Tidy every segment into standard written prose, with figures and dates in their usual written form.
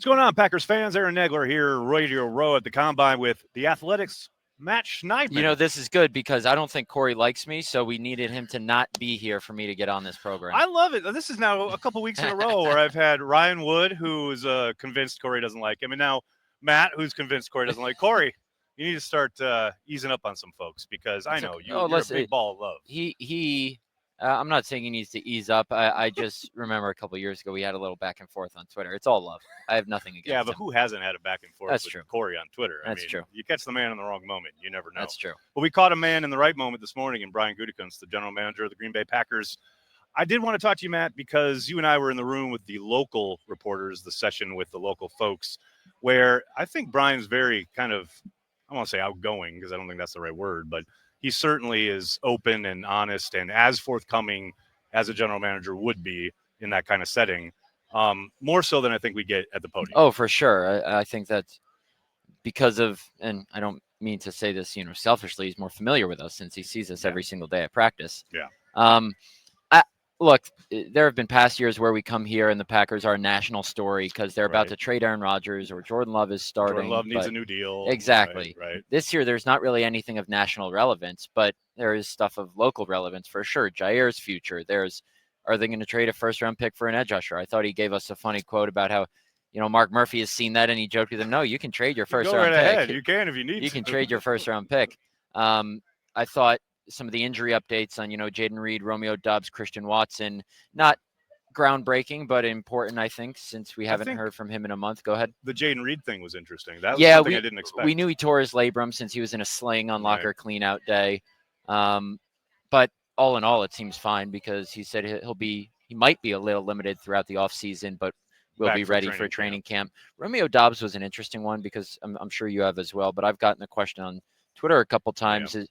What's going on, Packers fans? Aaron Nagler here, Radio Row at the Combine with the Athletics' Matt Schneidman. You know, this is good because I don't think Corey likes me, so we needed him to not be here for me to get on this program. I love it. This is now a couple weeks in a row where I've had Ryan Wood, who's convinced Corey doesn't like him, and now Matt, who's convinced Corey doesn't like Corey. You need to start easing up on some folks because I know you're a big ball of love. I'm not saying he needs to ease up. I just remember a couple of years ago we had a little back and forth on Twitter. It's all love. I have nothing against Yeah, but him. who hasn't had a back and forth That's with true. Corey on Twitter? That's true. You catch the man in the wrong moment, you never know. That's true. But we caught a man in the right moment this morning in Brian Gutekunst, the general manager of the Green Bay Packers. I did want to talk to you, Matt, because you and I were in the room with the local reporters, the session with the local folks, where I think Brian's very kind of, I won't say outgoing because I don't think that's the right word, but he certainly is open and honest and as forthcoming as a general manager would be in that kind of setting, more so than I think we get at the podium. Oh, for sure. I think that's because of, and I don't mean to say this, selfishly, he's more familiar with us since he sees us every single day at practice. Yeah. Look, there have been past years where we come here and the Packers are a national story because they're about to trade Aaron Rodgers or Jordan Love is starting. Jordan Love needs a new deal. Exactly. Right. This year, there's not really anything of national relevance, but there is stuff of local relevance for sure. Jaire's future. Are they going to trade a first-round pick for an edge rusher? I thought he gave us a funny quote about how, Mark Murphy has seen that and he joked with him, no, you can trade your first-round pick. Ahead. You can if you need to. You can trade your first-round pick. I thought some of the injury updates on, Jaden Reed, Romeo Doubs, Christian Watson, not groundbreaking, but important, I think, since we haven't heard from him in a month. Go ahead. The Jaden Reed thing was interesting. That was something I didn't expect. We knew he tore his labrum since he was in a sling on locker clean-out day. But all in all, it seems fine because he said he might be a little limited throughout the offseason, but will be ready for training camp. Romeo Doubs was an interesting one because I'm sure you have as well, but I've gotten a question on Twitter a couple times. Yeah.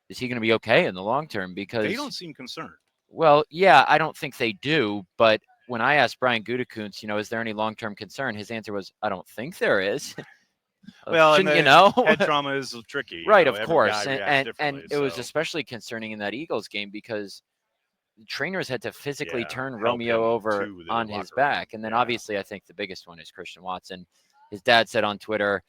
Is he going to be okay in the long term? Because they don't seem concerned. Well, yeah, I don't think they do. But when I asked Brian Gutekunst, is there any long-term concern? His answer was, I don't think there is. Well, shouldn't you know? Head trauma is tricky. Right, of course. And it was especially concerning in that Eagles game because the trainers had to physically turn Romeo over on his back. And then obviously I think the biggest one is Christian Watson. His dad said on Twitter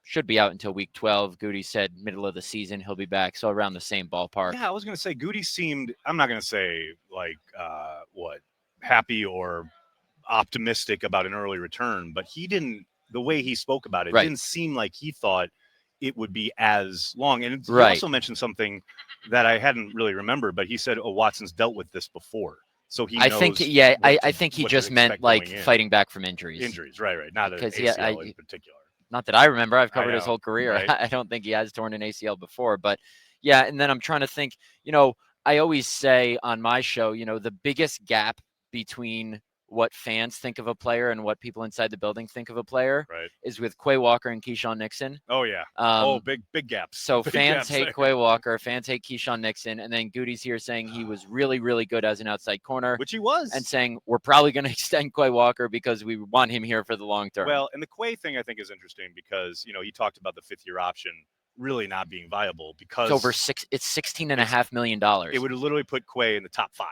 should be out until week 12. Goody said middle of the season he'll be back, so around the same ballpark. Yeah, I was going to say Goody seemed, I'm not going to say happy or optimistic about an early return, but he didn't, the way he spoke about it, didn't seem like he thought it would be as long. And he also mentioned something that I hadn't really remembered, but he said, Watson's dealt with this before. So he knows. I think he just meant fighting back from injuries. Injuries, right. Not an ACL in particular. Not that I remember. I've covered his whole career. Right. I don't think he has torn an ACL before. But, yeah, and then I'm trying to think, I always say on my show, the biggest gap between what fans think of a player and what people inside the building think of a player is with Quay Walker and Keyshawn Nixon. Oh, yeah. Big gaps. So big fans gaps hate Quay Walker, fans hate Keyshawn Nixon, and then Goody's here saying he was really, really good as an outside corner. Which he was. And saying we're probably going to extend Quay Walker because we want him here for the long term. Well, and the Quay thing I think is interesting because, he talked about the fifth-year option really not being viable because it's $16.5 million. It would literally put Quay in the top 5.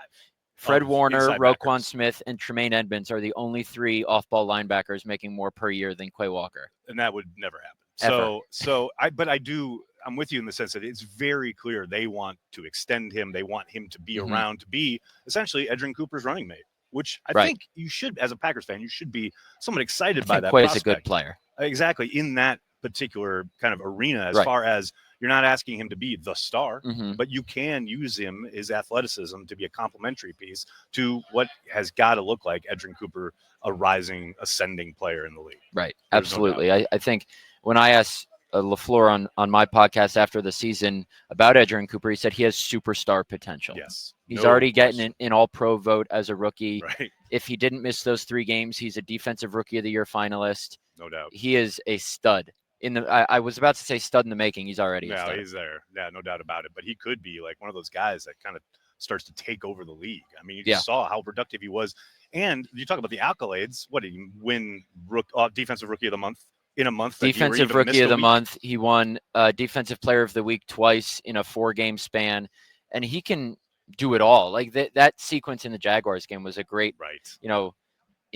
Fred Warner, Roquan Smith, and Tremaine Edmonds are the only 3 off-ball linebackers making more per year than Quay Walker. And that would never Ever. happen. I'm with you in the sense that it's very clear they want to extend him. They want him to be around to be essentially Edgerrin Cooper's running mate, which I think you should, as a Packers fan, you should be somewhat excited by that. Quay's a good player. Exactly. In that particular kind of arena, as far as you're not asking him to be the star, but you can use him, his athleticism, to be a complementary piece to what has got to look like Edgerrin Cooper, a rising, ascending player in the league. Right. Absolutely. I think when I asked LaFleur on my podcast after the season about Edgerrin Cooper, he said he has superstar potential. Yes. He's already getting an all-pro vote as a rookie. Right. If he didn't miss those 3 games, he's a Defensive Rookie of the Year finalist. No doubt. He is a stud. I was about to say stud in the making. He's already a stud. He's there. Yeah, no doubt about it. But he could be like one of those guys that kind of starts to take over the league. I mean, you just saw how productive he was. And you talk about the accolades. What did he win? Defensive Rookie of the Month in a month? Defensive Rookie of the Month. He won Defensive Player of the Week twice in a 4-game span. And he can do it all. Like that sequence in the Jaguars game was a great,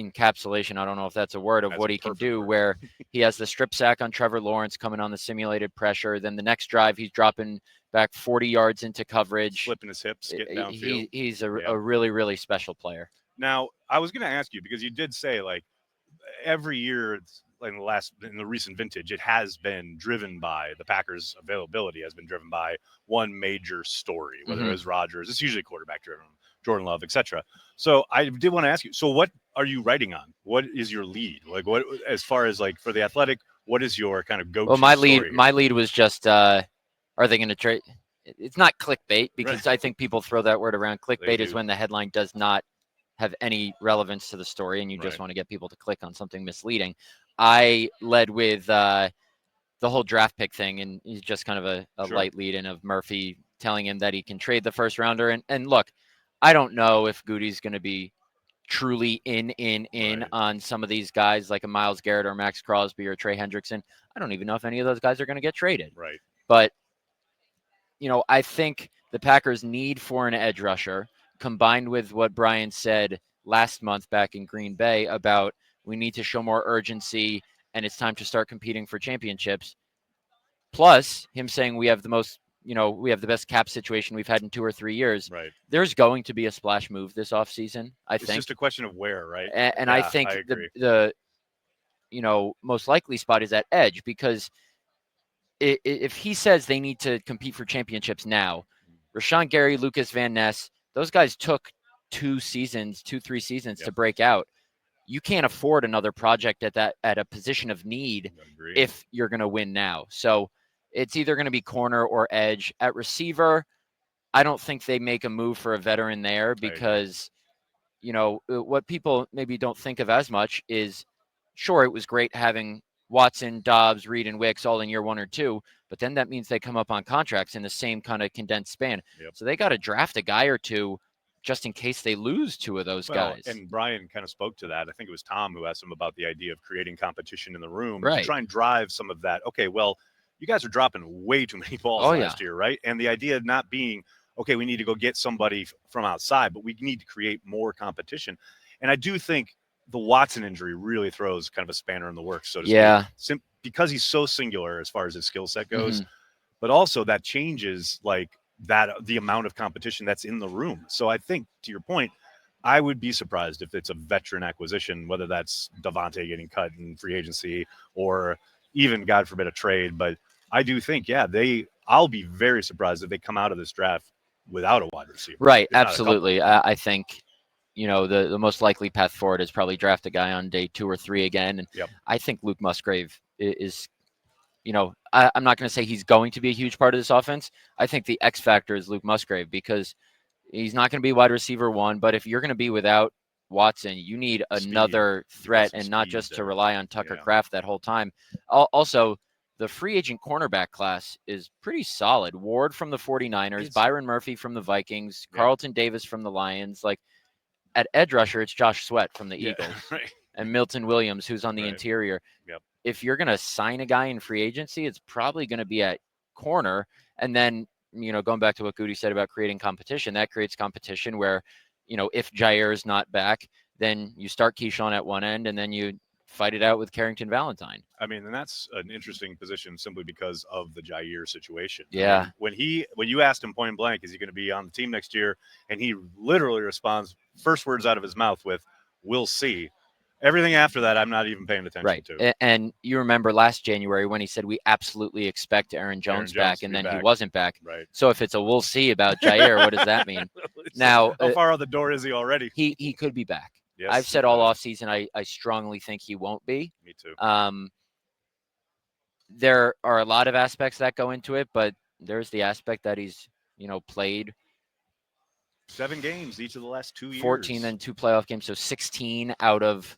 encapsulation, I don't know if that's a word, of what he can do, where he has the strip sack on Trevor Lawrence coming on the simulated pressure. Then the next drive, he's dropping back 40 yards into coverage. Flipping his hips, getting downfield. He's a really, really special player. Now, I was going to ask you, because you did say, like, every year in the recent vintage, it has been driven by the Packers' availability has been driven by one major story, whether it was Rodgers, it's usually quarterback driven, Jordan Love, etc. So I did want to ask you, so what are you writing on? What is your lead? Like, what, as far as like for the Athletic, what is your kind of go-to? Well, my lead was just, are they going to trade? It's not clickbait, because I think people throw that word around. Clickbait is when the headline does not have any relevance to the story and you just want to get people to click on something misleading. I led with the whole draft pick thing, and he's just kind of a light lead in of Murphy telling him that he can trade the first rounder. And look, I don't know if Goody's going to be truly in on some of these guys like a Myles Garrett or Max Crosby or Trey Hendrickson. I don't even know if any of those guys are going to get traded. Right. But, I think the Packers' need for an edge rusher, combined with what Brian said last month back in Green Bay about we need to show more urgency and it's time to start competing for championships, plus him saying we have the most, we have the best cap situation we've had in 2 or 3 years. Right. There's going to be a splash move this offseason, I think. It's just a question of where, right? And I think the most likely spot is at edge, because if he says they need to compete for championships now, Rashawn Gary, Lucas Van Ness, those guys took 3 seasons to break out. You can't afford another project at a position of need if you're going to win now. So it's either going to be corner or edge. At receiver, I don't think they make a move for a veteran there, because, what people maybe don't think of as much is, sure, it was great having Watson, Dobbs, Reed, and Wicks all in year 1 or 2, but then that means they come up on contracts in the same kind of condensed span. So they got to draft a guy or two just in case they lose 2 of those guys. And Brian kind of spoke to that. I think it was Tom who asked him about the idea of creating competition in the room to try and drive some of that. Okay, well, you guys are dropping way too many balls last year, right? And the idea of not being, okay, we need to go get somebody from outside, but we need to create more competition. And I do think the Watson injury really throws kind of a spanner in the works, so to speak, because he's so singular as far as his skill set goes, but also that changes the amount of competition that's in the room. So I think, to your point, I would be surprised if it's a veteran acquisition, whether that's Devontae getting cut in free agency or even, God forbid, a trade. But I do think, I'll be very surprised if they come out of this draft without a wide receiver. Right, absolutely. I think, the most likely path forward is probably draft a guy on day 2 or 3 again. And I think Luke Musgrave is I'm not going to say he's going to be a huge part of this offense. I think the X factor is Luke Musgrave, because he's not going to be wide receiver 1. But if you're going to be without Watson, you need another threat, and not just to rely on Tucker Kraft that whole time. Also, the free agent cornerback class is pretty solid. Ward from the 49ers, Byron Murphy from the Vikings, Carlton Davis from the Lions. Like, at edge rusher, it's Josh Sweat from the Eagles. And Milton Williams, who's on the interior. If you're going to sign a guy in free agency, it's probably going to be at corner. And then, going back to what Goody said about creating competition, that creates competition where, if Jaire is not back, then you start Keyshawn at one end and then you fight it out with Carrington Valentine. I mean, and that's an interesting position simply because of the Jaire situation. Yeah. I mean, when you asked him point blank, is he going to be on the team next year? And he literally responds, first words out of his mouth with, "We'll see." Everything after that, I'm not even paying attention to. And you remember last January when he said we absolutely expect Aaron Jones back, and then he wasn't back. Right. So if it's a we'll see about Jaire, what does that mean? Now, how far out the door is he already? He could be back. Yes, I've said all offseason I strongly think he won't be. Me too. There are a lot of aspects that go into it, but there's the aspect that he's played 7 games each of the last 2 years. 14, then 2 playoff games, so 16 out of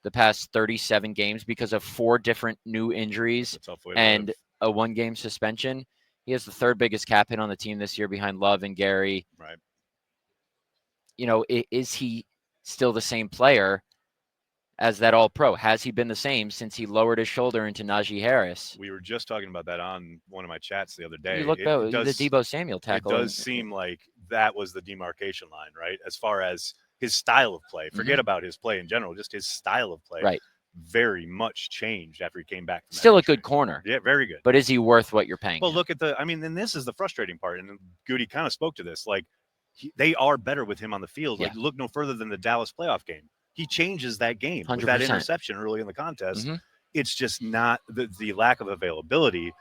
the past 37 games because of 4 different new injuries and a 1-game suspension. He has the 3rd biggest cap hit on the team this year behind Love and Gary. Right. Is he still the same player as that All-Pro? Has he been the same since he lowered his shoulder into Najee Harris? We were just talking about that on one of my chats the other day. You look at the Deebo Samuel tackle. It does seem like that was the demarcation line, right? As far as his style of play. Forget about his play in general, just his style of play. Right. Very much changed after he came back. Still a good corner. Yeah, very good. But is he worth what you're paying? Well, look at and this is the frustrating part. And Goody kind of spoke to this. Like, they are better with him on the field. Like, look no further than the Dallas playoff game. He changes that game 100%. with that interception early in the contest. It's just not the lack of availability.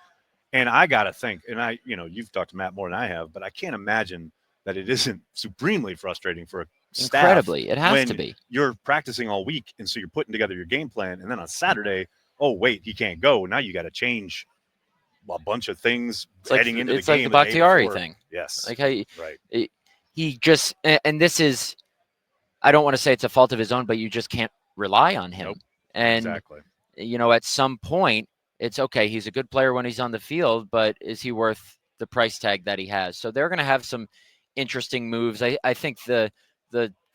And I got to think, and you've talked to Matt more than I have, but I can't imagine that it isn't supremely frustrating for a staff. Incredibly. It has to be. You're practicing all week, and so you're putting together your game plan, and then on Saturday, oh, wait, he can't go. Now you got to change a bunch of things heading into the game. It's like the Bakhtiari thing. Yes. Like, he just, and this is, I don't want to say it's a fault of his own, but you just can't rely on him. Nope. And, exactly. At some point, it's okay. He's a good player when he's on the field, but is he worth the price tag that he has? So they're going to have some interesting moves. I think the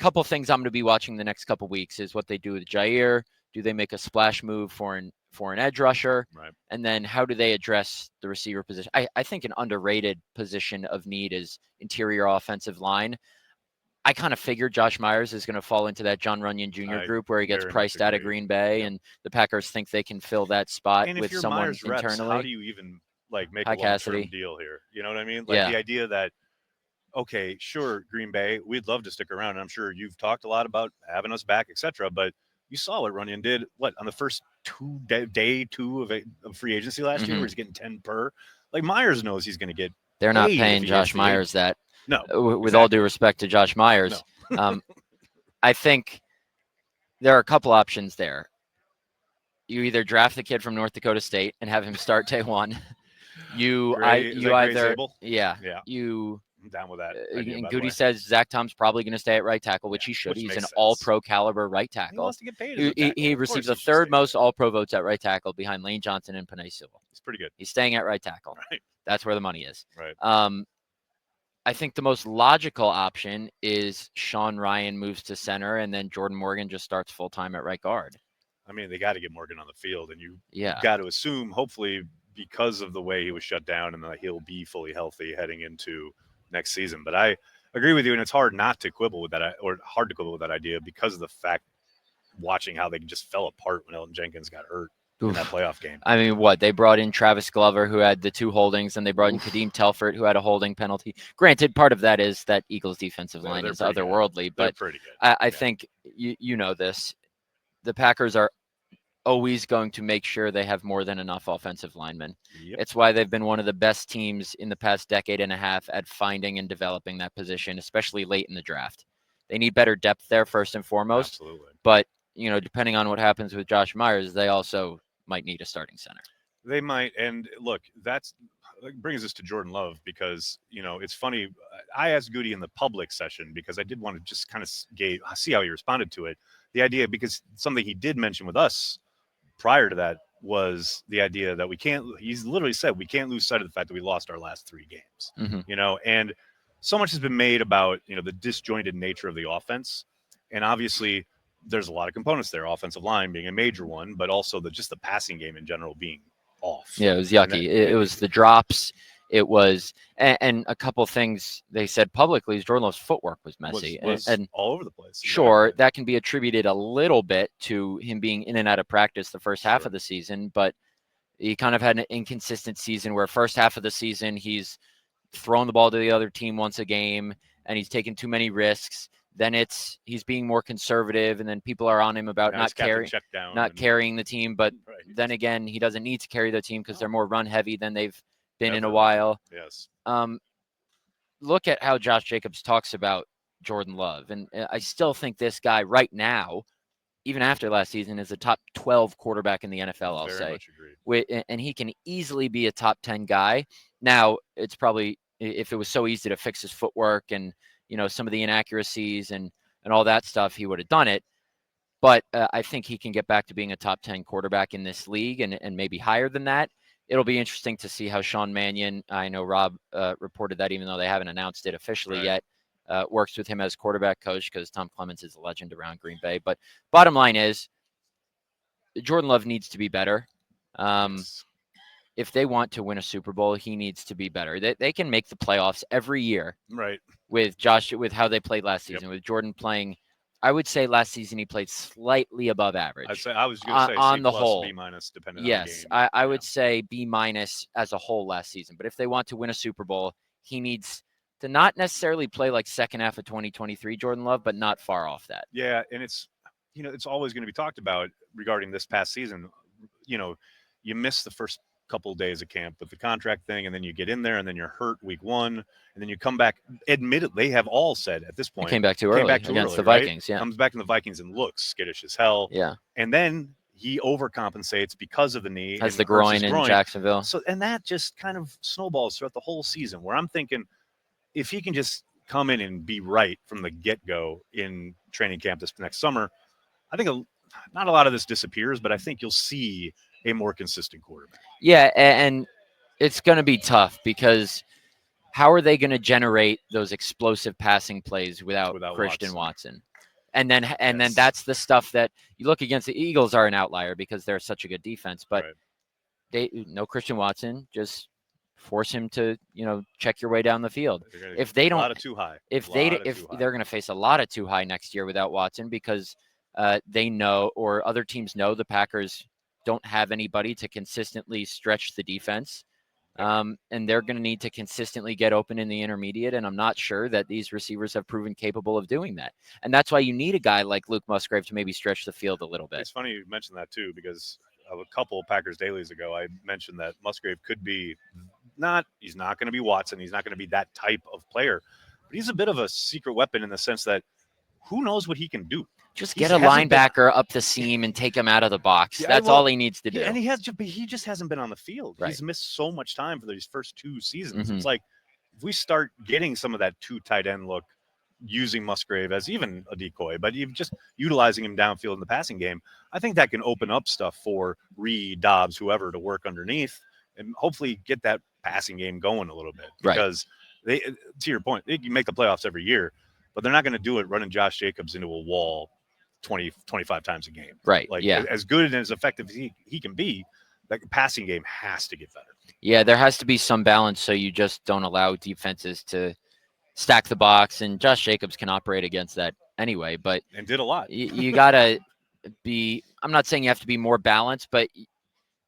couple things I'm going to be watching the next couple weeks is what they do with Jaire. Do they make a splash move for an edge rusher? Right. And then how do they address the receiver position? I think an underrated position of need is interior offensive line. I kind of figured Josh Myers is going to fall into that John Runyon Jr. group where he gets priced out of Green Bay, and the Packers think they can fill that spot with someone Myers reps, internally. how do you even make a long-term deal here? You know what I mean? Like the idea that, okay, sure, Green Bay, we'd love to stick around. And I'm sure you've talked a lot about having us back, etc. But you saw what Runyon did, on the first day two of free agency last year, where he's getting 10 per. Like, Myers knows he's going to get. They're not paying Josh Myers that. No. With all due respect to Josh Myers, no. I think there are a couple options there. You either draft the kid from North Dakota State and have him start day one. I'm down with that. And Goody says Zach Tom's probably going to stay at right tackle, which he should. He's an all-pro caliber right tackle. He wants to get paid. He receives the third most all-pro votes at right tackle behind Lane Johnson and Penei Sewell. He's pretty good. He's staying at right tackle. Right. That's where the money is. Right. I think the most logical option is Sean Ryan moves to center, and then Jordan Morgan just starts full-time at right guard. I mean, they got to get Morgan on the field, and you got to assume, hopefully, because of the way he was shut down, and that he'll be fully healthy heading into next season. But I agree with you, and it's hard not to quibble with that, or hard to quibble with that idea, because of the fact, watching how they just fell apart when Elton Jenkins got hurt in that playoff game. I mean, they brought in Travis Glover, who had the 2 holdings, and they brought in Kadeem Telford, who had a holding penalty. Granted, part of that is that Eagles defensive line is otherworldly, but pretty good. I think you know this. The Packers are always going to make sure they have more than enough offensive linemen. Yep. It's why they've been one of the best teams in the past decade and a half at finding and developing that position, especially late in the draft. They need better depth there first and foremost. Absolutely. But, depending on what happens with Josh Myers, they also might need a starting center. They might. And look, that brings us to Jordan Love, because, it's funny. I asked Goody in the public session because I did want to just kind of see how he responded to it. The idea, because something he did mention with us prior to that was the idea that he's literally said, we can't lose sight of the fact that we lost our last 3 games, and so much has been made about, the disjointed nature of the offense. And obviously there's a lot of components there, offensive line being a major one, but also just the passing game in general being off. Yeah, it was yucky. It was the drops. It was, and a couple of things they said publicly is Jordan Love's footwork was messy and all over the place. Sure, that can be attributed a little bit to him being in and out of practice the first half of the season, but he kind of had an inconsistent season where first half of the season he's throwing the ball to the other team once a game and he's taking too many risks. Then he's being more conservative, and then people are on him about not carrying the team. But then again, he doesn't need to carry the team because they're more run heavy than they've been in a while. Yes. Look at how Josh Jacobs talks about Jordan Love, and I still think this guy right now, even after last season, is a top 12 quarterback in the NFL. I'll say, and he can easily be a top 10 guy. Now, it's probably, if it was so easy to fix his footwork and some of the inaccuracies and all that stuff, he would have done it. But I think he can get back to being a top 10 quarterback in this league and maybe higher than that. It'll be interesting to see how Sean Mannion, I know Rob reported that even though they haven't announced it officially yet, works with him as quarterback coach because Tom Clements is a legend around Green Bay. But bottom line is Jordan Love needs to be better. If they want to win a Super Bowl, he needs to be better. They can make the playoffs every year. Right. With how they played last season, with Jordan playing I would say last season he played slightly above average. I was going to say on C the plus, whole, B minus, depending yes, on the game. I would say B minus as a whole last season. But if they want to win a Super Bowl, he needs to not necessarily play like second half of 2023 Jordan Love, but not far off that. Yeah, and it's always going to be talked about regarding this past season. You miss the first couple of days of camp with the contract thing, and then you get in there, and then you're hurt week 1, and then you come back. Admittedly, they have all said at this point, came back too early against the Vikings. Right? Yeah, comes back in the Vikings and looks skittish as hell. Yeah, and then he overcompensates because of the knee, has the groin in Jacksonville. So, and that just kind of snowballs throughout the whole season. Where I'm thinking, if he can just come in and be right from the get-go in training camp this next summer, I think not a lot of this disappears, but I think you'll see a more consistent quarterback. Yeah, and it's going to be tough because how are they going to generate those explosive passing plays without Christian Watson? And then that's the stuff that you look against. The Eagles are an outlier because they're such a good defense, but no Christian Watson, just force him to, check your way down the field. If they don't, a lot of too high. If they're going to face a lot of too high next year without Watson because they know, or other teams know, the Packers don't have anybody to consistently stretch the defense. And they're going to need to consistently get open in the intermediate. And I'm not sure that these receivers have proven capable of doing that. And that's why you need a guy like Luke Musgrave to maybe stretch the field a little bit. It's funny you mentioned that too, because of a couple of Packers dailies ago, I mentioned that Musgrave could be he's not going to be Watson. He's not going to be that type of player, but he's a bit of a secret weapon in the sense that who knows what he can do. Just get a linebacker up the seam and take him out of the box. That's all he needs to do. And he just hasn't been on the field. Right. He's missed so much time for these first 2 seasons. Mm-hmm. It's like if we start getting some of that 2 tight end look, using Musgrave as even a decoy, but even just utilizing him downfield in the passing game, I think that can open up stuff for Reed, Dobbs, whoever to work underneath and hopefully get that passing game going a little bit. Because they, to your point, they can make the playoffs every year, but they're not going to do it running Josh Jacobs into a wall 20, 25 times a game. Right. Like, yeah. As good and as effective as he can be, that passing game has to get better. Yeah, there has to be some balance so you just don't allow defenses to stack the box, and Josh Jacobs can operate against that anyway. But and did a lot. You got to be – I'm not saying you have to be more balanced, but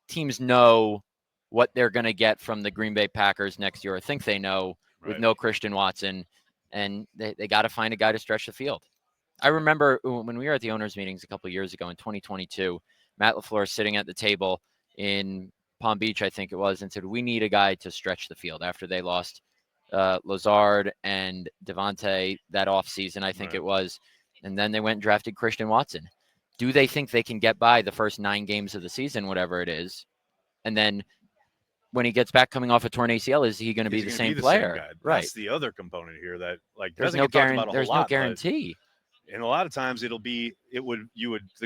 teams know what they're going to get from the Green Bay Packers next year. I think they know with no Christian Watson, and they got to find a guy to stretch the field. I remember when we were at the owners' meetings a couple of years ago in 2022, Matt LaFleur sitting at the table in Palm Beach, I think it was, and said, we need a guy to stretch the field after they lost Lazard and Devontae that offseason, I think it was. And then they went and drafted Christian Watson. Do they think they can get by the first 9 games of the season, whatever it is? And then when he gets back coming off a torn ACL, is he going to be the same player? Same guy. Right. That's the other component here that there's no guarantee. And a lot of times the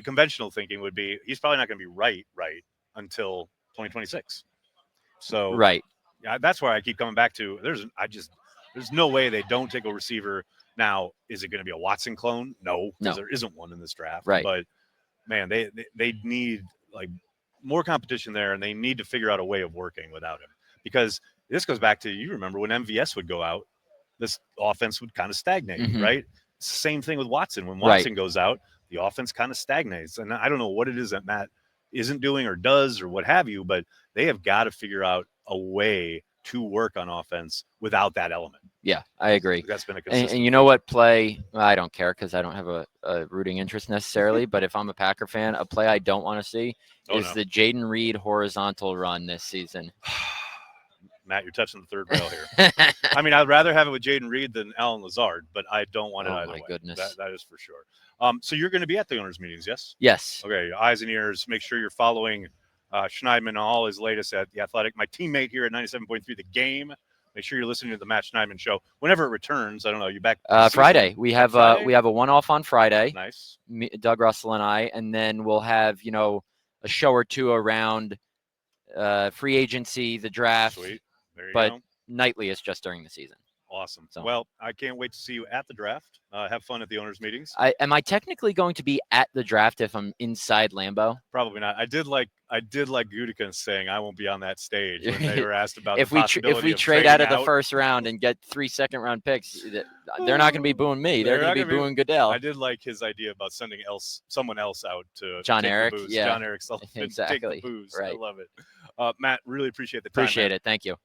conventional thinking would be he's probably not going to be right until 2026. So yeah, that's why I keep coming back to there's no way they don't take a receiver. Now, is it going to be a Watson clone? No, because there isn't one in this draft. Right. But man, they need like more competition there, and they need to figure out a way of working without him. Because this goes back to, you remember when MVS would go out, this offense would kind of stagnate, right? Same thing with Watson. When Watson goes out, the offense kind of stagnates. And I don't know what it is that Matt isn't doing or does or what have you, but they have got to figure out a way to work on offense without that element. Yeah, I agree. That's been a consistent and you know what play? I don't care because I don't have a rooting interest necessarily, but if I'm a Packer fan, a play I don't want to see is the Jaden Reed horizontal run this season. Matt, you're touching the third rail here. I mean, I'd rather have it with Jaden Reed than Alan Lazard, but I don't want it either way. Oh, my goodness. That is for sure. So you're going to be at the owners' meetings, yes? Yes. Okay, eyes and ears. Make sure you're following Schneidman and all his latest at The Athletic. My teammate here at 97.3 The Game. Make sure you're listening to the Matt Schneidman Show. Whenever it returns, I don't know, you back? Friday. We have a one-off on Friday. Nice. Doug Russell and I, and then we'll have, a show or two around free agency, the draft. Sweet. There you go. But nightly is just during the season. Awesome. So, well, I can't wait to see you at the draft. Have fun at the owners' meetings. Am I technically going to be at the draft if I'm inside Lambeau? Probably not. I did like Gutekunst saying I won't be on that stage when they were asked about if we trade out of the first round and get 3 second-round picks, they're not going to be booing me. They're going to be booing Goodell. I did like his idea about sending someone else out to John Eric. Yeah, John Eric Sullivan. Exactly. Take the booze. Right. I love it. Matt, really appreciate the time. Appreciate it. Thank you.